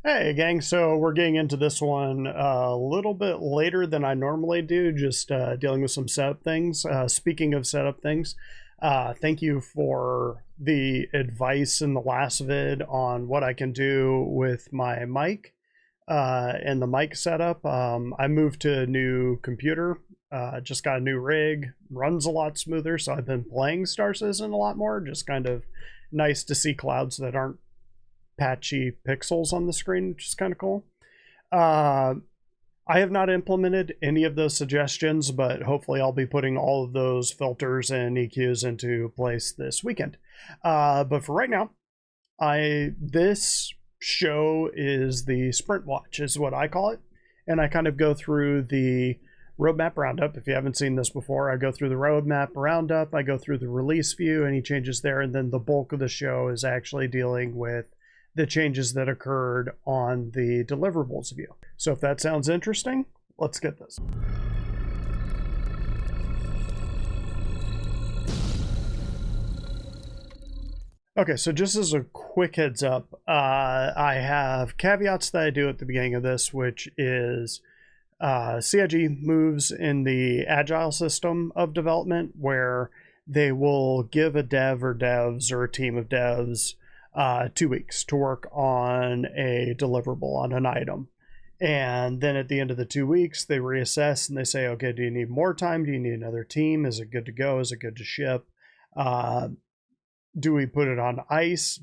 Hey gang, so we're getting into this one a little bit later than I normally do, just dealing with some setup things. Speaking of setup things, thank you for the advice in the last vid on what I can do with my mic and the mic setup. I moved to a new computer, just got a new rig, runs a lot smoother, so I've been playing Star Citizen a lot more, just kind of nice to see clouds that aren't patchy pixels on the screen, which is kind of cool. I have not implemented any of those suggestions, but hopefully I'll be putting all of those filters and EQs into place this weekend. But for right now, this show is the Sprintwatch, is what I call it. And I kind of go through the roadmap roundup. If you haven't seen this before, I go through the roadmap roundup, I go through the release view, any changes there, and then the bulk of the show is actually dealing with the changes that occurred on the deliverables view. So if that sounds interesting, let's get this. Okay, so just as a quick heads up, I have caveats that I do at the beginning of this, which is CIG moves in the agile system of development where they will give a dev or devs or a team of devs 2 weeks to work on a deliverable, on an item. And then at the end of the 2 weeks, they reassess and they say, okay, do you need more time? Do you need another team? Is it good to go? Is it good to ship? Do we put it on ice?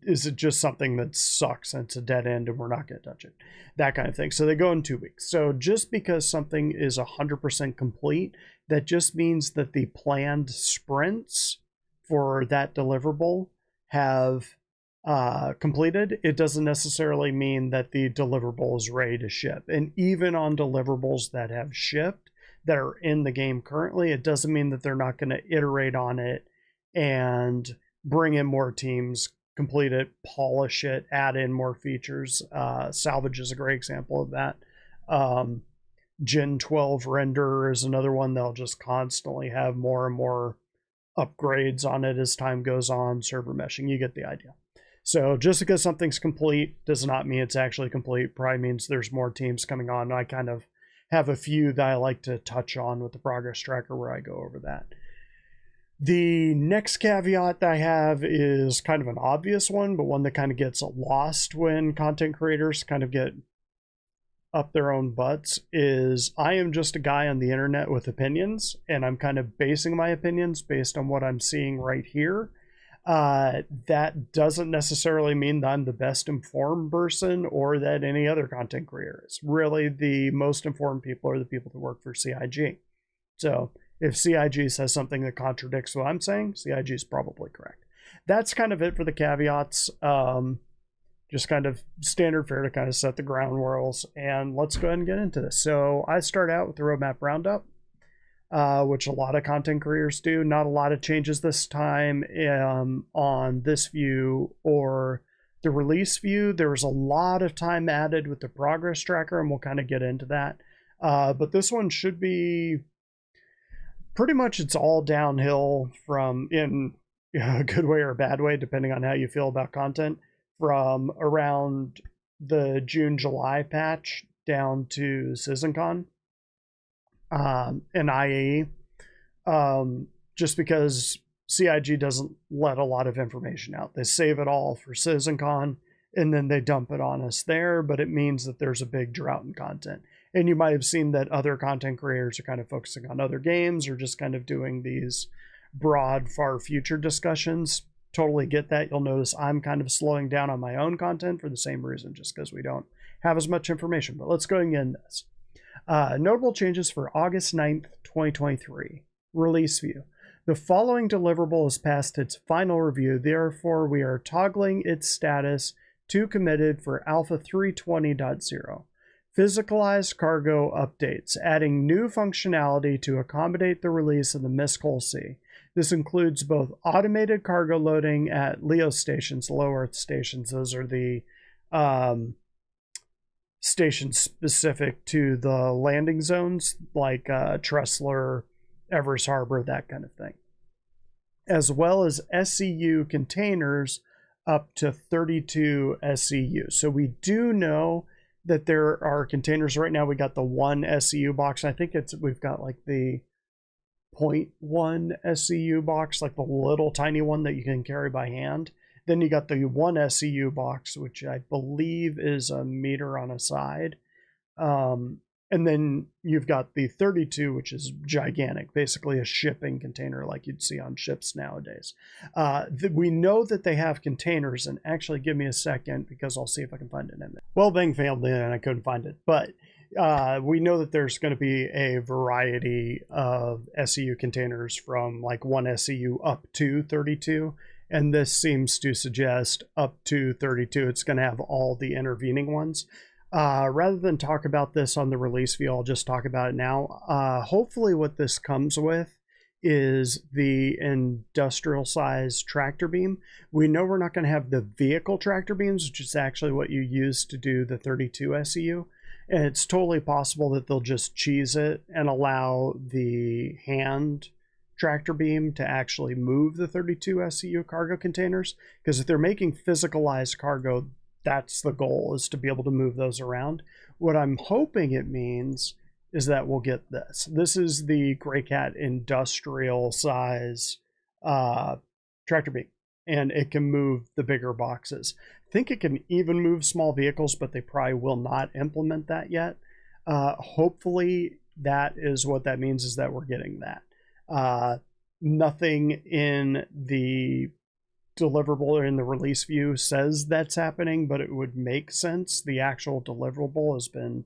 Is it just something that sucks and it's a dead end and we're not going to touch it? That kind of thing. So they go in 2 weeks. So just because something is 100% complete, that just means that the planned sprints for that deliverable have completed. It doesn't necessarily mean that the deliverable is ready to ship. And even on deliverables that have shipped, that are in the game currently, it doesn't mean that they're not going to iterate on it and bring in more teams, complete it, polish it, add in more features. Salvage is a great example of that. Gen 12 render is another one. They'll just constantly have more and more upgrades on it as time goes on. Server meshing, you get the idea. So just because something's complete does not mean it's actually complete. Probably means there's more teams coming on. I kind of have a few that I like to touch on with the progress tracker where I go over that. The next caveat that I have is kind of an obvious one, but one that kind of gets lost when content creators kind of get up their own butts, is I am just a guy on the internet with opinions, and I'm kind of basing my opinions based on what I'm seeing right here. That doesn't necessarily mean that I'm the best informed person or that any other content creator is. Really, the most informed people are the people that work for CIG. So if CIG says something that contradicts what I'm saying, CIG is probably correct. That's kind of it for the caveats. Just kind of standard fare to kind of set the ground rules. And let's go ahead and get into this. So I start out with the roadmap roundup, which a lot of content creators do. Not a lot of changes this time on this view or the release view. There was a lot of time added with the progress tracker, and we'll kind of get into that. But this one should be pretty much, it's all downhill from, in a good way or a bad way, depending on how you feel about content, from around the June-July patch down to CitizenCon and IE, just because CIG doesn't let a lot of information out. They save it all for CitizenCon and then they dump it on us there, but it means that there's a big drought in content. And you might have seen that other content creators are kind of focusing on other games or just kind of doing these broad, far future discussions. Totally get that. You'll notice I'm kind of slowing down on my own content for the same reason, just because we don't have as much information. But let's go and get into this. Notable changes for August 9th, 2023. Release view. The following deliverable has passed its final review. Therefore, we are toggling its status to committed for Alpha 320.0. Physicalized cargo updates, adding new functionality to accommodate the release of the Miscol C. This includes both automated cargo loading at LEO stations, low Earth stations. Those are the stations specific to the landing zones, like Tressler, Everest Harbor, that kind of thing. As well as SCU containers up to 32 SCU. So we do know that there are containers right now. We got the 1 SCU box. I think we've got like the 0.1 SCU box, like the little tiny one that you can carry by hand. Then you got the 1 SCU box, which I believe is a meter on a side. And then you've got the 32, which is gigantic, basically a shipping container like you'd see on ships nowadays. We know that they have containers, and actually give me a second because I'll see if I can find it in there. Well, Bing failed in and I couldn't find it, but we know that there's going to be a variety of SCU containers from like 1 SCU up to 32. And this seems to suggest up to 32. It's going to have all the intervening ones. Rather than talk about this on the release view, I'll just talk about it now. Hopefully what this comes with is the industrial size tractor beam. We know we're not going to have the vehicle tractor beams, which is actually what you use to do the 32 SCU. And it's totally possible that they'll just cheese it and allow the hand tractor beam to actually move the 32 SCU cargo containers. Because if they're making physicalized cargo, that's the goal, is to be able to move those around. What I'm hoping it means is that we'll get this. This is the Gray Cat industrial size tractor beam, and it can move the bigger boxes. I think it can even move small vehicles, but they probably will not implement that yet. Hopefully that is what that means, is that we're getting that. Nothing in the deliverable or in the release view says that's happening, but it would make sense. The actual deliverable has been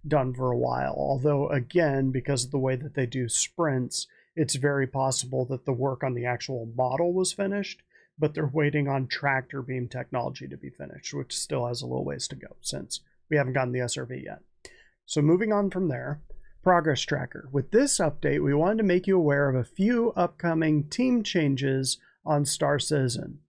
done for a while, although again, because of the way that they do sprints, it's very possible that the work on the actual model was finished, but they're waiting on tractor beam technology to be finished, which still has a little ways to go since we haven't gotten the SRV yet. So moving on from there, progress tracker. With this update, we wanted to make you aware of a few upcoming team changes on Star Citizen.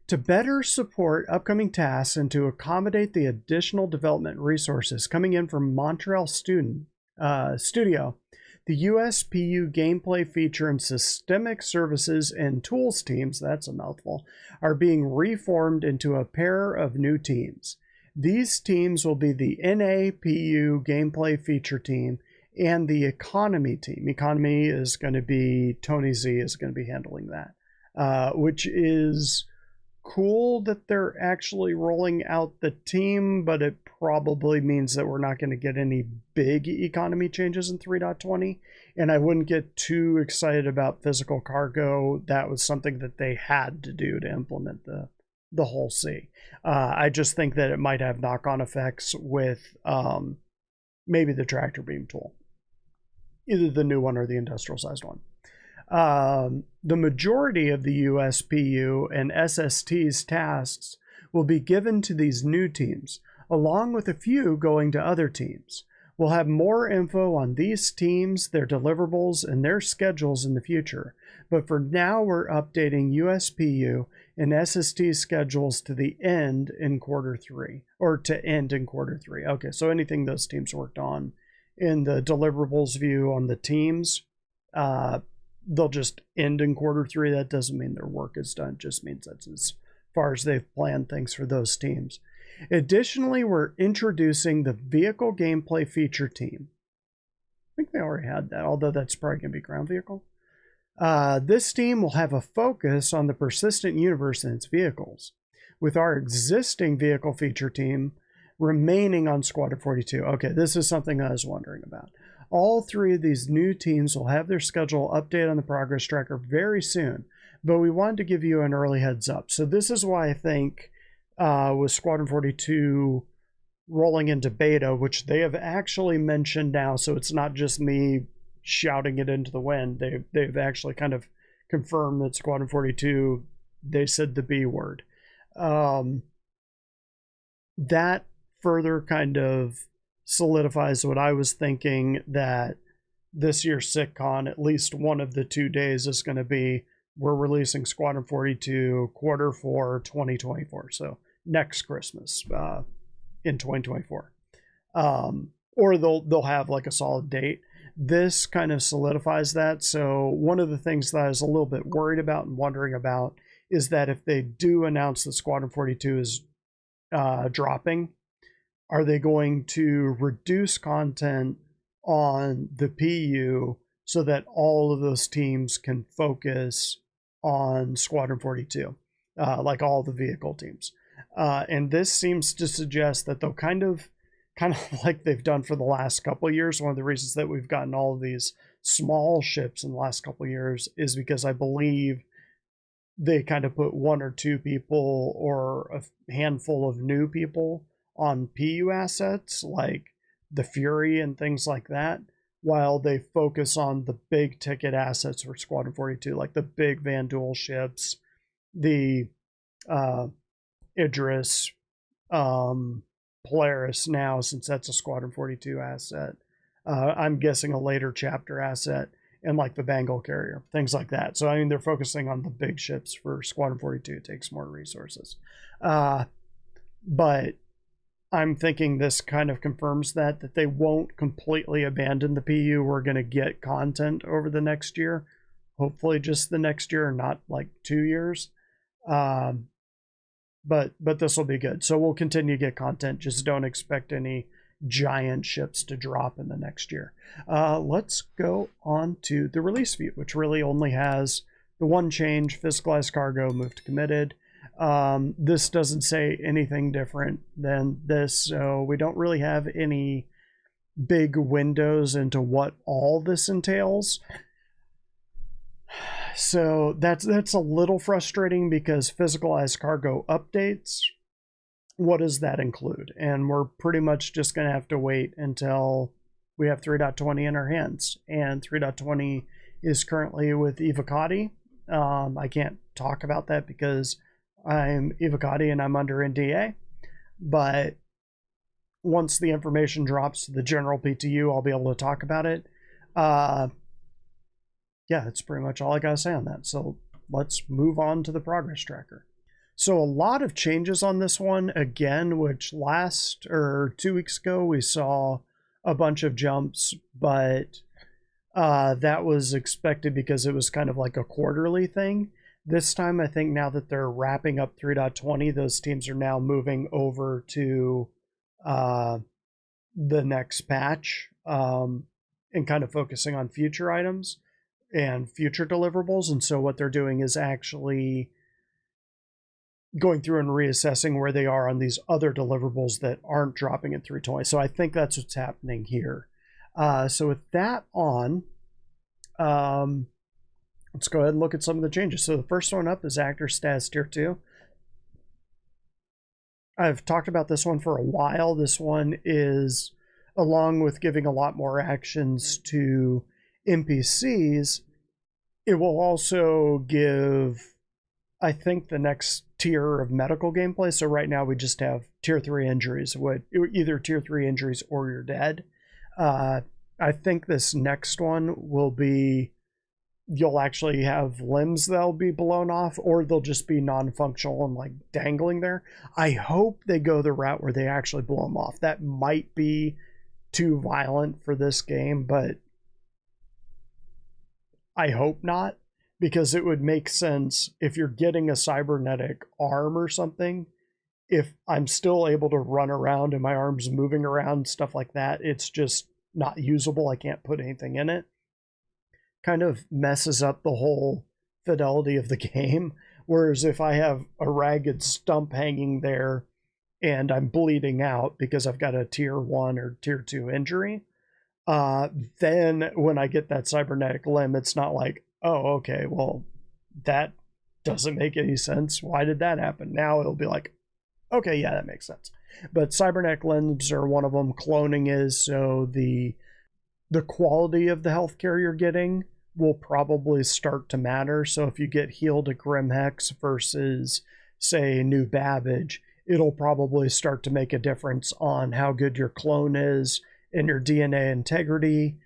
To better support upcoming tasks and to accommodate the additional development resources coming in from Montreal Studio, the USPU gameplay feature and systemic services and tools teams, that's a mouthful, are being reformed into a pair of new teams. These teams will be the NAPU gameplay feature team and the economy team. Economy is going to be, Tony Z is going to be handling that. Which is cool that they're actually rolling out the team, but it probably means that we're not going to get any big economy changes in 3.20. And I wouldn't get too excited about physical cargo. That was something that they had to do to implement the whole C. I just think that it might have knock-on effects with maybe the tractor beam tool, either the new one or the industrial sized one. The majority of the USPU and SST's tasks will be given to these new teams, along with a few going to other teams. We'll have more info on these teams, their deliverables, and their schedules in the future, but for now we're updating USPU and SST schedules to the end in Q3, or to end in Q3. Okay, so anything those teams worked on in the deliverables view on the teams, they'll just end in Q3. That doesn't mean their work is done. It just means that's as far as they've planned things for those teams. Additionally, we're introducing the vehicle gameplay feature team. I think they already had that, although that's probably going to be ground vehicle. This team will have a focus on the persistent universe and its vehicles, with our existing vehicle feature team remaining on Squadron 42. Okay, this is something I was wondering about. All three of these new teams will have their schedule updated on the progress tracker very soon, but we wanted to give you an early heads up. So this is why I think with Squadron 42 rolling into beta, which they have actually mentioned now, so it's not just me shouting it into the wind. They've actually kind of confirmed that Squadron 42, they said the B word. That further kind of solidifies what I was thinking, that this year's SitCon, at least one of the 2 days, is going to be, we're releasing Squadron 42 Q4 2024. So next Christmas in 2024. Or they'll have like a solid date. This kind of solidifies that. So one of the things that I was a little bit worried about and wondering about is that if they do announce that Squadron 42 is dropping, are they going to reduce content on the PU so that all of those teams can focus on Squadron 42, like all the vehicle teams? And this seems to suggest that they'll kind of like they've done for the last couple of years. One of the reasons that we've gotten all of these small ships in the last couple of years is because I believe they kind of put one or two people or a handful of new people on PU assets like the Fury and things like that, while they focus on the big ticket assets for Squadron 42, like the big Vanduul ships, the Idris, Polaris now, since that's a Squadron 42 asset. I'm guessing a later chapter asset, and like the Bengal carrier, things like that. So, I mean, they're focusing on the big ships for Squadron 42. It takes more resources. But I'm thinking this kind of confirms that they won't completely abandon the PU. We're going to get content over the next year. Hopefully just the next year, not like 2 years. But this will be good. So we'll continue to get content. Just don't expect any giant ships to drop in the next year. Let's go on to the release view, which really only has the one change: physicalized cargo moved to committed. This doesn't say anything different than this, so we don't really have any big windows into what all this entails. So that's a little frustrating, because physicalized cargo updates, what does that include? And we're pretty much just going to have to wait until we have 3.20 in our hands. And 3.20 is currently with Evocati. I can't talk about that because I'm Evocati and I'm under NDA. But once the information drops to the general PTU, I'll be able to talk about it. Yeah, that's pretty much all I got to say on that. So let's move on to the progress tracker. So a lot of changes on this one, again, which 2 weeks ago we saw a bunch of jumps, but that was expected because it was kind of like a quarterly thing. This time, I think now that they're wrapping up 3.20, those teams are now moving over to the next patch and kind of focusing on future items and future deliverables. And so what they're doing is actually going through and reassessing where they are on these other deliverables that aren't dropping at 3.20. So I think that's what's happening here. So with that on, let's go ahead and look at some of the changes. So the first one up is Actor Status Tier 2. I've talked about this one for a while. This one is, along with giving a lot more actions to NPCs, it will also give, I think, the next tier of medical gameplay. So right now we just have tier 3 injuries, either tier 3 injuries or you're dead. I think this next one will be, you'll actually have limbs that'll be blown off, or they'll just be non-functional and like dangling there. I hope they go the route where they actually blow them off. That might be too violent for this game, but I hope not, because it would make sense if you're getting a cybernetic arm or something. If I'm still able to run around and my arm's moving around, stuff like that, it's just not usable. I can't put anything in it. Kind of messes up the whole fidelity of the game. Whereas if I have a ragged stump hanging there and I'm bleeding out because I've got a tier 1 or tier 2 injury, then when I get that cybernetic limb, it's not like, oh, okay, well, that doesn't make any sense. Why did that happen? Now it'll be like, okay, yeah, that makes sense. But cybernetic limbs are one of them. Cloning is, so the quality of the healthcare you're getting will probably start to matter. So if you get healed at Grimhex versus, say, New Babbage, it'll probably start to make a difference on how good your clone is and your DNA integrity,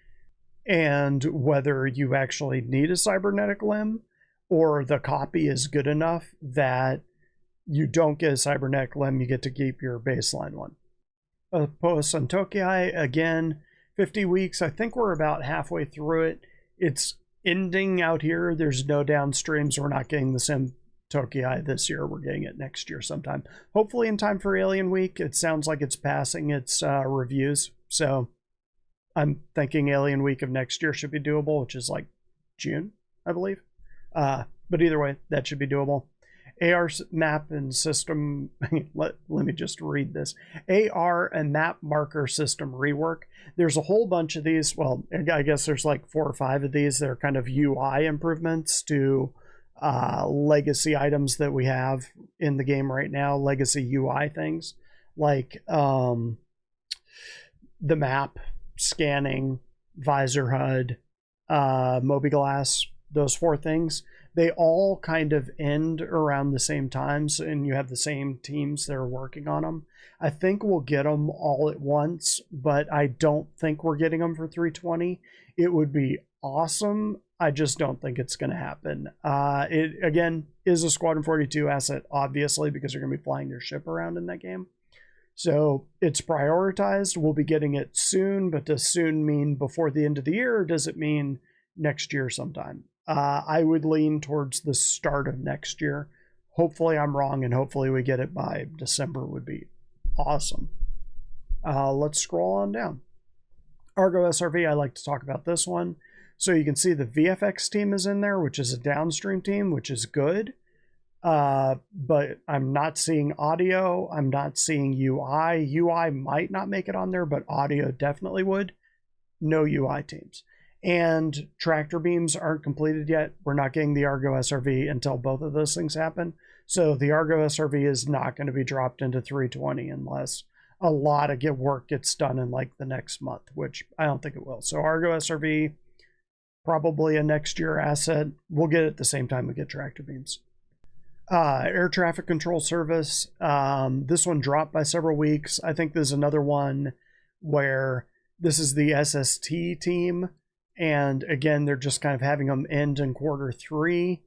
and whether you actually need a cybernetic limb or the copy is good enough that you don't get a cybernetic limb, you get to keep your baseline one. Post on Tokyo, again, 50 weeks. I think we're about halfway through it. It's ending out here. There's no downstreams. We're not getting the same Tokyo this year. We're getting it next year sometime. Hopefully in time for Alien Week. It sounds like it's passing its reviews. So I'm thinking Alien Week of next year should be doable, which is like June, I believe. But either way, that should be doable. AR map and system, let me just read this. AR and map marker system rework. There's a whole bunch of these. Well, I guess there's like 4 or 5 of these. They're kind of UI improvements to legacy items that we have in the game right now, legacy UI things like the map, scanning, visor HUD, Mobi-Glass, those 4 things. They all kind of end around the same times, and you have the same teams that are working on them. I think we'll get them all at once, but I don't think we're getting them for 320. It would be awesome. I just don't think it's going to happen. It, again, is a Squadron 42 asset, obviously, because you're going to be flying your ship around in that game. So it's prioritized. We'll be getting it soon, but does soon mean before the end of the year, or does it mean next year sometime? I would lean towards the start of next year. Hopefully I'm wrong, and hopefully we get it by December would be awesome. Let's scroll on down. Argo SRV, I like to talk about this one. So you can see the VFX team is in there, which is a downstream team, which is good. But I'm not seeing audio. I'm not seeing UI. UI might not make it on there, but audio definitely would. No UI teams. And tractor beams aren't completed yet. We're not getting the Argo SRV until both of those things happen. So the Argo SRV is not going to be dropped into 320 unless a lot of work gets done in like the next month, which I don't think it will. So Argo SRV, probably a next year asset. We'll get it at the same time we get tractor beams. Air traffic control service. This one dropped by several weeks. I think there's another one where this is the SST team. And again, they're just kind of having them end in Q3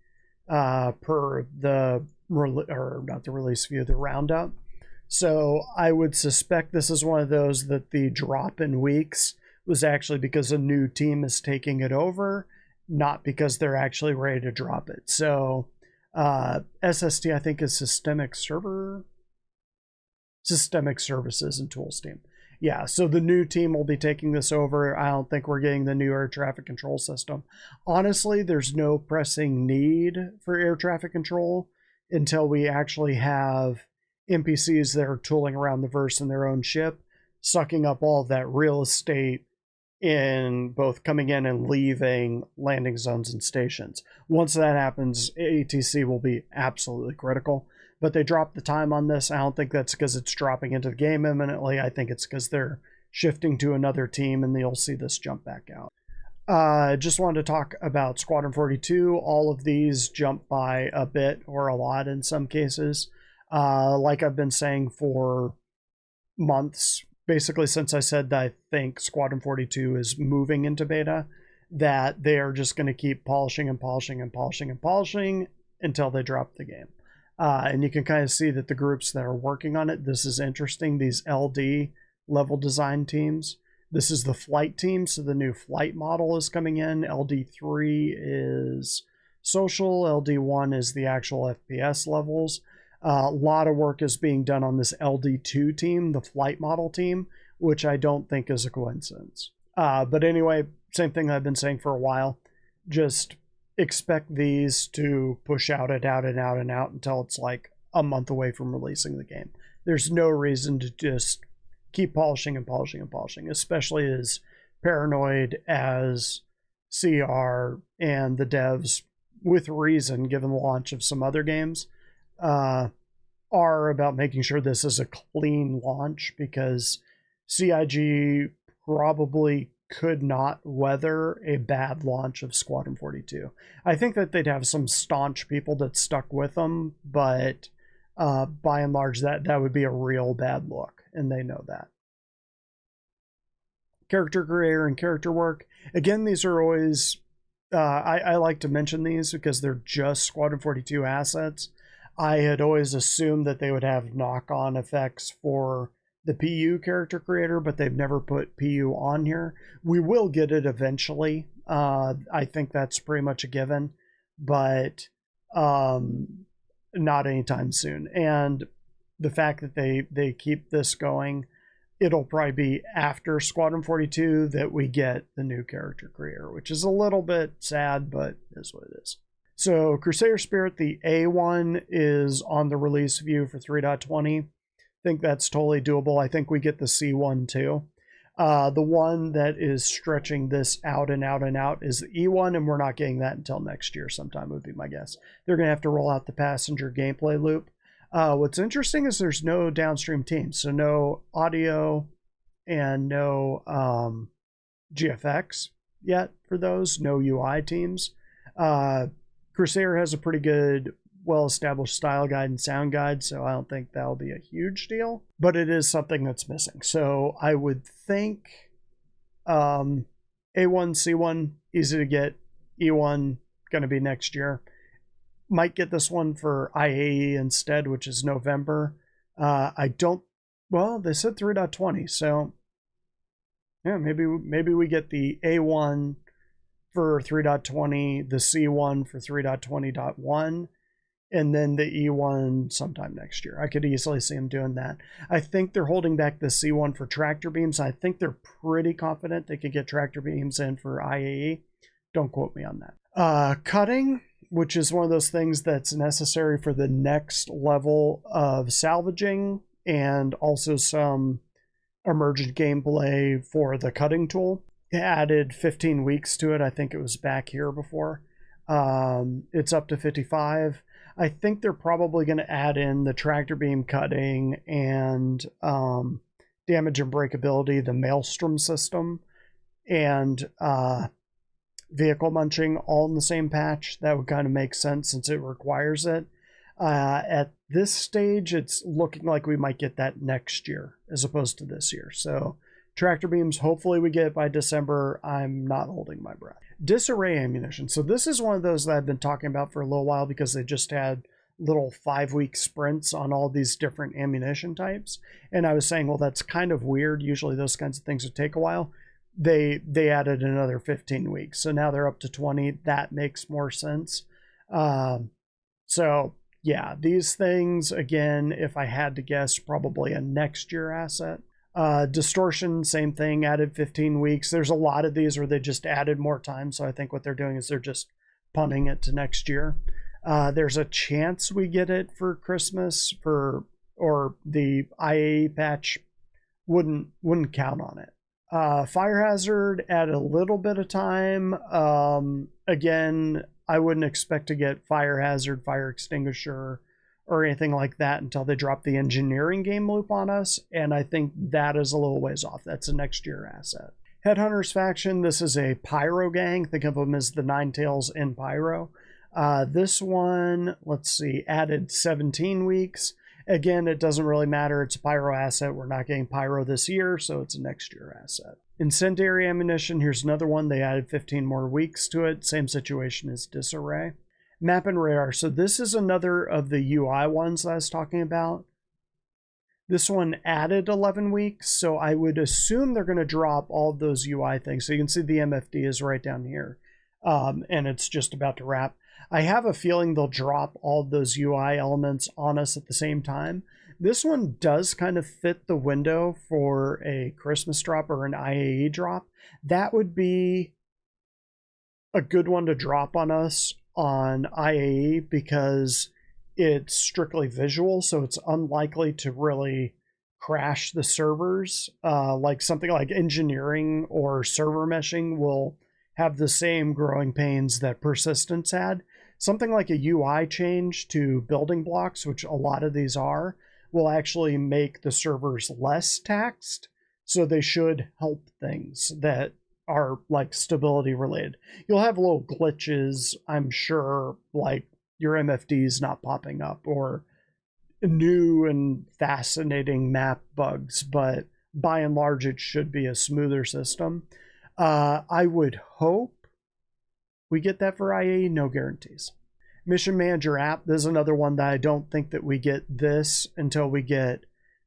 per the, or not the release view, the Roundup. So I would suspect this is one of those that the drop in weeks was actually because a new team is taking it over, not because they're actually ready to drop it. So SST, I think, is Systemic Services and Tools team. Yeah, so the new team will be taking this over. I don't think we're getting the new air traffic control system. Honestly, there's no pressing need for air traffic control until we actually have NPCs that are tooling around the verse in their own ship, sucking up all of that real estate in both coming in and leaving landing zones and stations. Once that happens, ATC will be absolutely critical. But they dropped the time on this. I don't think that's because it's dropping into the game imminently. I think it's because they're shifting to another team, and you'll see this jump back out. Just wanted to talk about Squadron 42. All of these jump by a bit or a lot in some cases. Like I've been saying for months, basically since I said that I think Squadron 42 is moving into beta, that they are just going to keep polishing and polishing and polishing and polishing until they drop the game. And you can kind of see that the groups that are working on it, this is interesting, these LD level design teams. This is the flight team, so the new flight model is coming in. LD3 is social, LD1 is the actual FPS levels. A lot of work is being done on this LD2 team, the flight model team, which I don't think is a coincidence. But anyway, same thing I've been saying for a while. Just expect these to push out and out and out and out until it's like a month away from releasing the game. There's no reason to just keep polishing and polishing and polishing, especially as paranoid as CR and the devs, with reason, given the launch of some other games, are about making sure this is a clean launch, because CIG probably could not weather a bad launch of Squadron 42. I think that they'd have some staunch people that stuck with them, but by and large, that would be a real bad look, and they know that. Character creator and character work. Again, these are always, I like to mention these because they're just Squadron 42 assets. I had always assumed that they would have knock-on effects for the PU character creator, but they've never put PU on here. We will get it eventually. I think that's pretty much a given, but not anytime soon. And the fact that they keep this going, it'll probably be after Squadron 42 that we get the new character creator, which is a little bit sad, but is what it is. So Crusader Spirit, the A1 is on the release view for 3.20. I think that's totally doable. I think we get the C1 too. The one that is stretching this out and out and out is the E1, and we're not getting that until next year sometime, would be my guess. They're going to have to roll out the passenger gameplay loop. What's interesting is there's no downstream teams, so no audio and no GFX yet for those, no UI teams. Crusader has a pretty good, well-established style guide and sound guide, so I don't think that'll be a huge deal, but it is something that's missing. So I would think A1, C1, easy to get, E1 going to be next year. Might get this one for IAE instead, which is November. I don't, well, they said 3.20, so yeah, maybe we get the A1 for 3.20, the C1 for 3.20.1, and then the E1 sometime next year. I could easily see them doing that. I think they're holding back the C1 for tractor beams. I think they're pretty confident they could get tractor beams in for IAE. Don't quote me on that. Cutting, which is one of those things that's necessary for the next level of salvaging, and also some emergent gameplay for the cutting tool. It added 15 weeks to it. I think it was back here before. It's up to 55. I think they're probably going to add in the tractor beam cutting and damage and breakability, the maelstrom system, and vehicle munching all in the same patch. That would kind of make sense since it requires it. At this stage, it's looking like we might get that next year as opposed to this year. So tractor beams, hopefully we get it by December. I'm not holding my breath. Disarray ammunition. So this is one of those that I've been talking about for a little while because they just had little 5-week sprints on all these different ammunition types. And I was saying, well, that's kind of weird. Usually those kinds of things would take a while. They added another 15 weeks. So now they're up to 20. That makes more sense. So yeah, these things, again, if I had to guess, probably a next year asset. Distortion, same thing, added 15 weeks. There's a lot of these where they just added more time. So I think what they're doing is they're just punting it to next year. There's a chance we get it for Christmas or the IAE patch wouldn't count on it. Fire hazard, add a little bit of time. Again, I wouldn't expect to get fire hazard, fire extinguisher, or anything like that until they drop the engineering game loop on us, and I think that is a little ways off. That's a next year asset. Headhunters faction, this is a pyro gang. Think of them as the Ninetales in pyro. This one, let's see, added 17 weeks. Again, it doesn't really matter. It's a pyro asset. We're not getting pyro this year, so it's a next year asset. Incendiary ammunition, here's another one. They added 15 more weeks to it. Same situation as Disarray. Map and radar. So this is another of the UI ones that I was talking about. This one added 11 weeks, so I would assume they're going to drop all of those UI things. So you can see the MFD is right down here, and it's just about to wrap. I have a feeling they'll drop all of those UI elements on us at the same time. This one does kind of fit the window for a Christmas drop or an IAE drop. That would be a good one to drop on us on IAE because it's strictly visual, so it's unlikely to really crash the servers. Like something like engineering or server meshing will have the same growing pains that persistence had. Something like a UI change to building blocks, which a lot of these are, will actually make the servers less taxed, so they should help things that are like stability related. You'll have little glitches, I'm sure, like your MFDs not popping up or new and fascinating map bugs, but by and large it should be a smoother system. I would hope we get that for IA, no guarantees. Mission Manager app, this is another one that I don't think that we get this until we get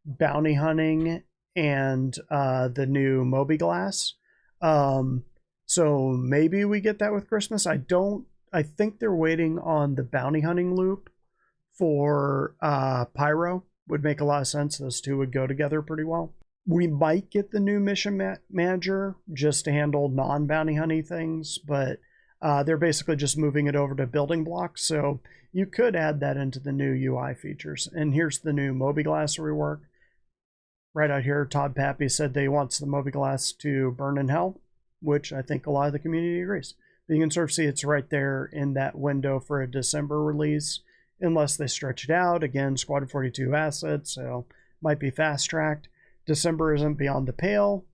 bounty hunting and the new Moby Glass. So maybe we get that with Christmas. I think they're waiting on the bounty hunting loop for Pyro would make a lot of sense. Those two would go together pretty well. We might get the new mission manager just to handle non-bounty honey things, but they're basically just moving it over to building blocks. So you could add that into the new UI features. And here's the new Moby-Glass rework. Right out here, Todd Pappy said that he wants the Moby-Glass to burn in hell, which I think a lot of the community agrees. But you can sort of see it's right there in that window for a December release, unless they stretch it out. Again, Squadron 42 assets, so might be fast-tracked. December isn't beyond the pale.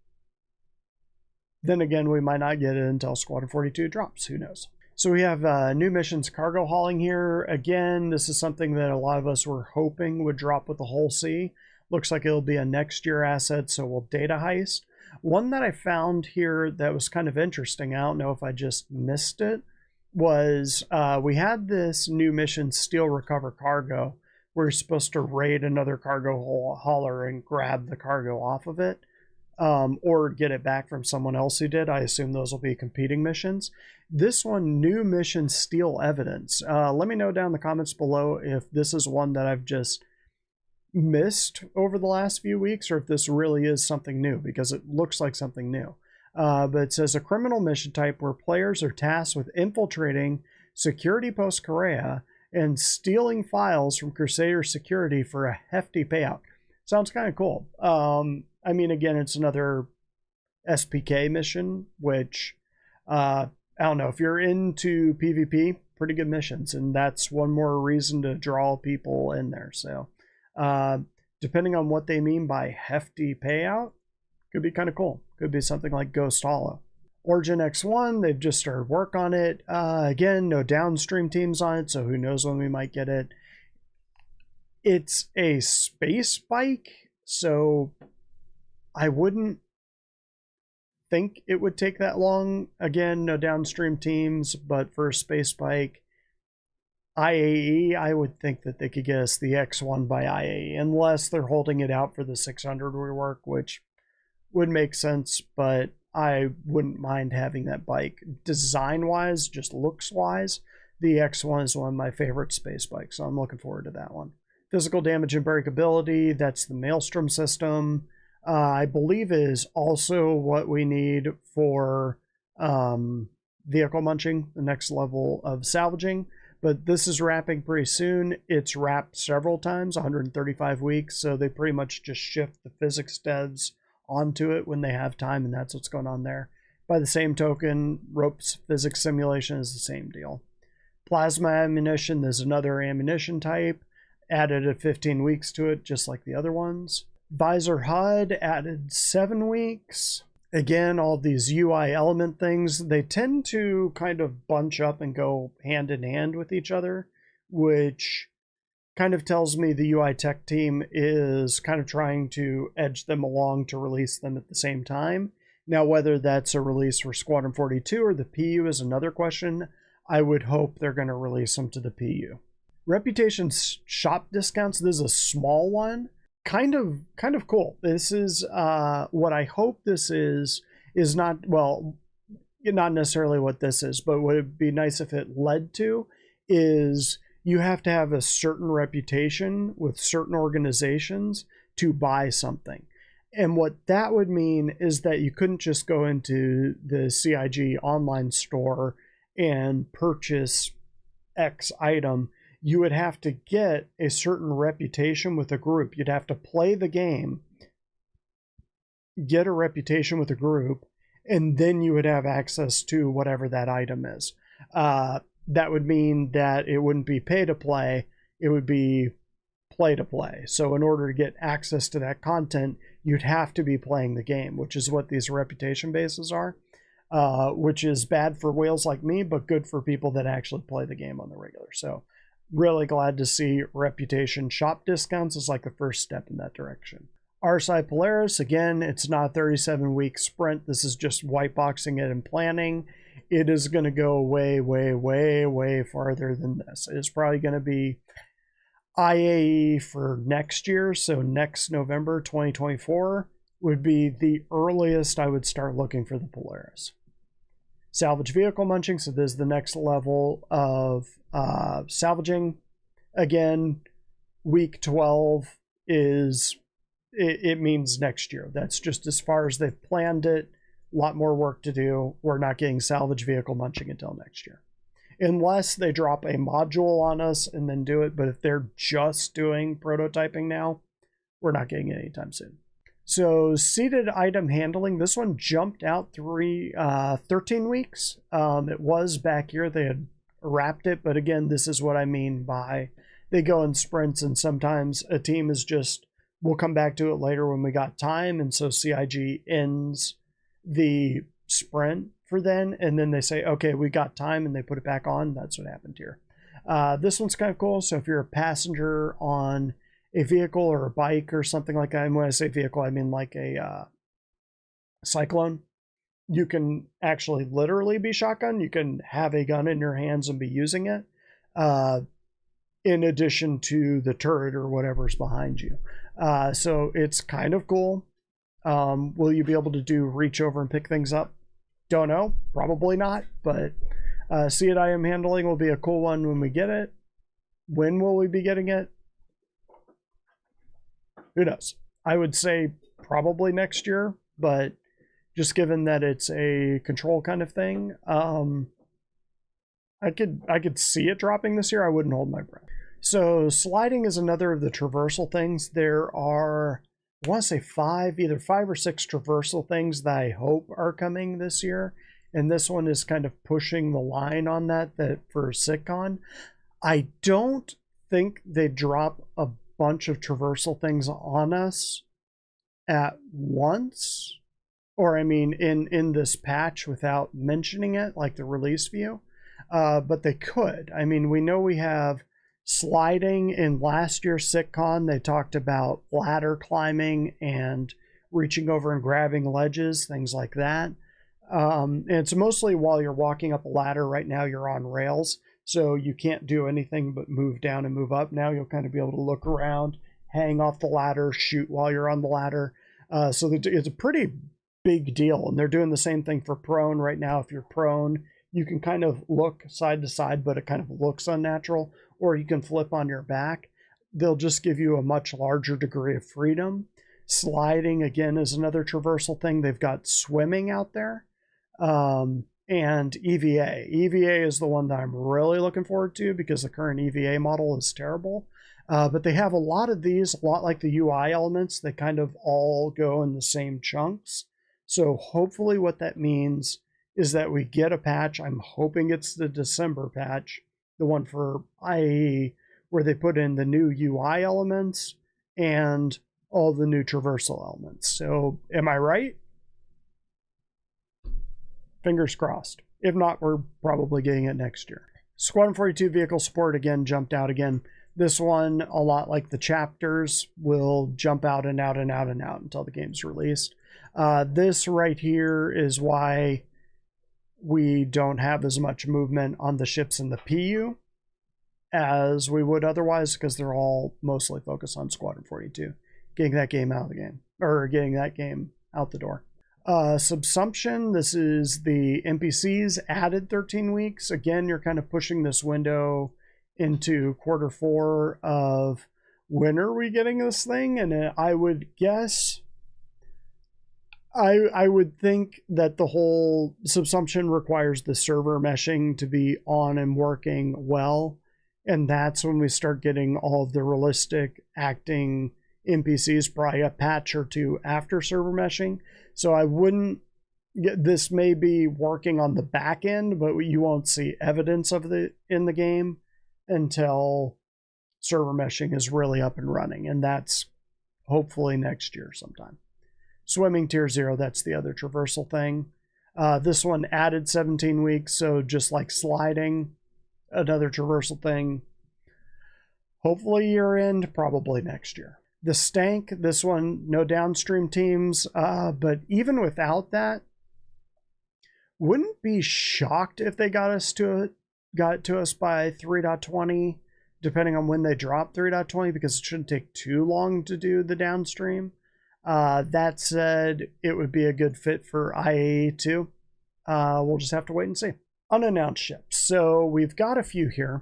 Then again, we might not get it until Squadron 42 drops. Who knows? So we have new missions cargo hauling here. Again, this is something that a lot of us were hoping would drop with the Hull C. Looks like it'll be a next year asset, so we'll data heist. One that I found here that was kind of interesting, I don't know if I just missed it, was we had this new mission, Steal Recover Cargo, where you're supposed to raid another cargo hauler and grab the cargo off of it, or get it back from someone else who did. I assume those will be competing missions. This one, new mission, Steal Evidence. Let me know down in the comments below if this is one that I've just missed over the last few weeks, or if this really is something new, because it looks like something new. But it says a criminal mission type where players are tasked with infiltrating security post Korea and stealing files from Crusader security for a hefty payout. Sounds kind of cool. I mean, again, it's another SPK mission, which I don't know, if you're into PvP, pretty good missions, and that's one more reason to draw people in there. So depending on what they mean by hefty payout, could be kind of cool. Could be something like Ghost Hollow. Origin X1, they've just started work on it. Again, no downstream teams on it, so who knows when we might get it. It's a space bike, so I wouldn't think it would take that long. Again, no downstream teams, but for a space bike, IAE, I would think that they could get us the X1 by IAE, unless they're holding it out for the 600 rework, which would make sense, but I wouldn't mind having that bike. Design-wise, just looks-wise, the X1 is one of my favorite space bikes, so I'm looking forward to that one. Physical damage and breakability, that's the Maelstrom system. I believe it is also what we need for vehicle munching, the next level of salvaging. But this is wrapping pretty soon. It's wrapped several times, 135 weeks, so they pretty much just shift the physics devs onto it when they have time, and that's what's going on there. By the same token, ropes physics simulation is the same deal. Plasma ammunition, there's another ammunition type, added at 15 weeks to it, just like the other ones. Visor HUD added 7 weeks. Again, all these UI element things, they tend to kind of bunch up and go hand in hand with each other, which kind of tells me the UI tech team is kind of trying to edge them along to release them at the same time. Now, whether that's a release for Squadron 42 or the PU is another question. I would hope they're going to release them to the PU. Reputation shop discounts, this is a small one. Kind of cool. This is what I hope this is not, well, not necessarily what this is, but what would be nice if it led to is you have to have a certain reputation with certain organizations to buy something. And what that would mean is that you couldn't just go into the CIG online store and purchase X item. You would have to get a certain reputation with a group. You'd have to play the game, get a reputation with a group, and then you would have access to whatever that item is. That would mean that it wouldn't be pay to play, it would be play to play. So in order to get access to that content, you'd have to be playing the game, which is what these reputation bases are, which is bad for whales like me, but good for people that actually play the game on the regular. So really glad to see reputation shop discounts is like the first step in that direction. RSI Polaris, again, it's not a 37-week sprint. This is just whiteboxing it and planning. It is going to go way, way, way, way farther than this. It's probably going to be IAE for next year, so next November 2024 would be the earliest I would start looking for the Polaris. Salvage vehicle munching, so this is the next level of salvaging. Again, week 12 is, it means next year. That's just as far as they've planned it. A lot more work to do. We're not getting salvage vehicle munching until next year. Unless they drop a module on us and then do it. But if they're just doing prototyping now, we're not getting it anytime soon. So seated item handling, this one jumped out 13 weeks. It was back here. They had wrapped it. But again, this is what I mean by they go in sprints, and sometimes a team is just, we'll come back to it later when we got time. And so CIG ends the sprint for then, and then they say, okay, we got time, and they put it back on. That's what happened here. This one's kind of cool. So if you're a passenger on a vehicle or a bike or something like that, and when I say vehicle, I mean like a Cyclone, you can actually literally be shotgun. You can have a gun in your hands and be using it, in addition to the turret or whatever's behind you. So it's kind of cool. Will you be able to do reach over and pick things up? Don't know. Probably not. But see it item handling will be a cool one when we get it. When will we be getting it? Who knows? I would say probably next year, but just given that it's a control kind of thing, I could see it dropping this year. I wouldn't hold my breath. So sliding is another of the traversal things. There are, I want to say either five or six traversal things that I hope are coming this year. And this one is kind of pushing the line on that for SitCon. I don't think they drop a bunch of traversal things on us at once. Or I mean in this patch without mentioning it, like the release view. But they could. I mean, we know we have sliding. In last year's SitCon, they talked about ladder climbing and reaching over and grabbing ledges, things like that. And it's mostly while you're walking up a ladder. Right now you're on rails, so you can't do anything but move down and move up. Now you'll kind of be able to look around, hang off the ladder, shoot while you're on the ladder. So it's a pretty big deal. And they're doing the same thing for prone right now. If you're prone, you can kind of look side to side, but it kind of looks unnatural. Or you can flip on your back. They'll just give you a much larger degree of freedom. Sliding, again, is another traversal thing. They've got swimming out there. And EVA. EVA is the one that I'm really looking forward to because the current EVA model is terrible. But they have a lot of these, a lot like the UI elements. They kind of all go in the same chunks. So hopefully what that means is that we get a patch. I'm hoping it's the December patch, the one for IAE, where they put in the new UI elements and all the new traversal elements. So am I right? Fingers crossed. If not, we're probably getting it next year. Squadron 42 vehicle support again jumped out again. This one, a lot like the chapters, will jump out and out and out and out until the game's released. This right here is why we don't have as much movement on the ships in the PU as we would otherwise, because they're all mostly focused on Squadron 42, getting that game out of the game, or getting that game out the door. Subsumption, this is the NPCs added 13 weeks. Again, you're kind of pushing this window into Q4 of when are we getting this thing? And I would guess, I would think that the whole subsumption requires the server meshing to be on and working well. And that's when we start getting all of the realistic acting NPCs, probably a patch or two after server meshing. So I wouldn't, this may be working on the back end, but you won't see evidence of it in the game until server meshing is really up and running. And that's hopefully next year sometime. Swimming tier 0, that's the other traversal thing. This one added 17 weeks, so just like sliding, another traversal thing. Hopefully year end, probably next year. The stank, this one, no downstream teams, but even without that, wouldn't be shocked if they got to us by 3.20, depending on when they drop 3.20, because it shouldn't take too long to do the downstream. That said, it would be a good fit for IAE too. We'll just have to wait and see. Unannounced ships. So we've got a few here.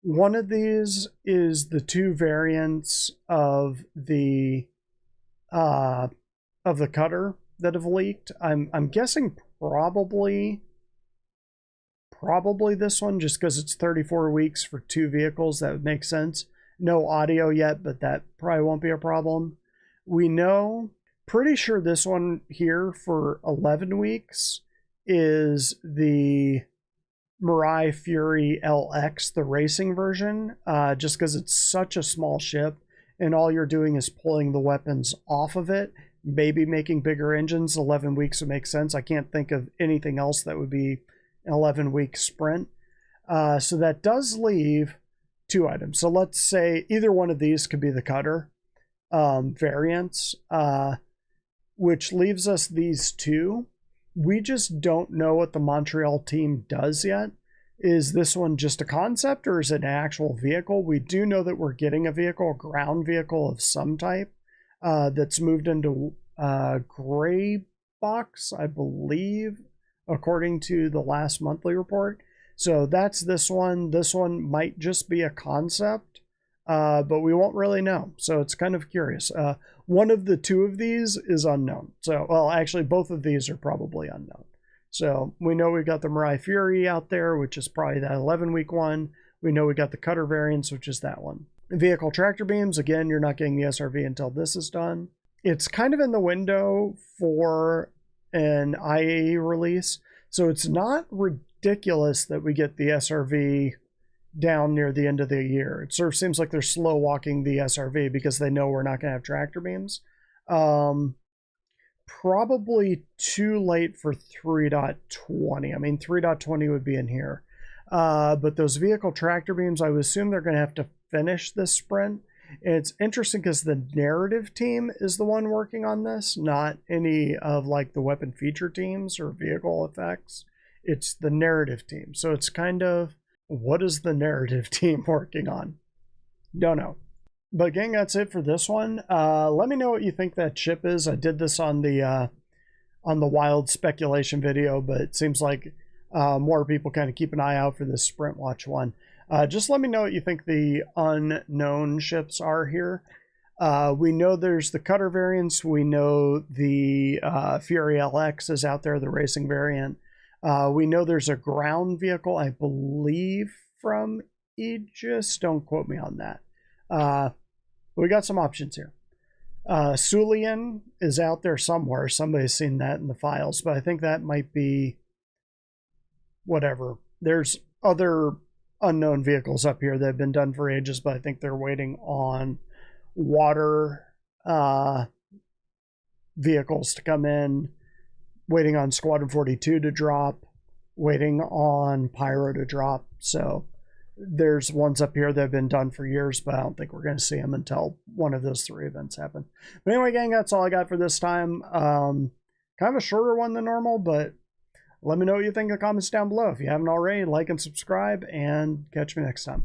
One of these is the two variants of the cutter that have leaked. I'm guessing probably this one, just because it's 34 weeks for 2 vehicles. That would make sense. No audio yet, but that probably won't be a problem. We know, pretty sure this one here for 11 weeks is the Mirai Fury LX, the racing version, just because it's such a small ship and all you're doing is pulling the weapons off of it, maybe making bigger engines. 11 weeks would make sense. I can't think of anything else that would be an 11-week sprint. So that does leave 2 items. So let's say either one of these could be the cutter variants, which leaves us these 2. We just don't know what the Montreal team does yet. Is this one just a concept or is it an actual vehicle? We do know that we're getting a vehicle, a ground vehicle of some type, that's moved into gray box, I believe, according to the last monthly report. So that's this one. This one might just be a concept, but we won't really know. So it's kind of curious. One of the 2 of these is unknown. So, well, actually, both of these are probably unknown. So we know we've got the Mirai Fury out there, which is probably that 11-week one. We know we got the cutter variants, which is that one. Vehicle tractor beams, again, you're not getting the SRV until this is done. It's kind of in the window for an IAE release. So it's not ridiculous that we get the SRV down near the end of the year. It sort of seems like they're slow walking the SRV because they know we're not going to have tractor beams. Probably too late for 3.20. I mean, 3.20 would be in here. But those vehicle tractor beams, I would assume they're going to have to finish this sprint. And it's interesting because the narrative team is the one working on this, not any of like the weapon feature teams or vehicle effects. It's the narrative team. So it's kind of, what is the narrative team working on? Don't know. But gang, that's it for this one. Let me know what you think that ship is. I did this on the wild speculation video, but it seems like more people kind of keep an eye out for this Sprintwatch one. Just let me know what you think the unknown ships are here. We know there's the cutter variants. We know the Fury LX is out there, the racing variant. We know there's a ground vehicle, I believe, from Aegis. Don't quote me on that. We got some options here. Sulian is out there somewhere. Somebody's seen that in the files, but I think that might be whatever. There's other unknown vehicles up here that have been done for ages, but I think they're waiting on water vehicles to come in, waiting on Squadron 42 to drop, waiting on Pyro to drop. So there's ones up here that have been done for years, but I don't think we're going to see them until one of those 3 events happen. But anyway, gang, that's all I got for this time. Kind of a shorter one than normal, but let me know what you think in the comments down below. If you haven't already, like and subscribe, and catch me next time.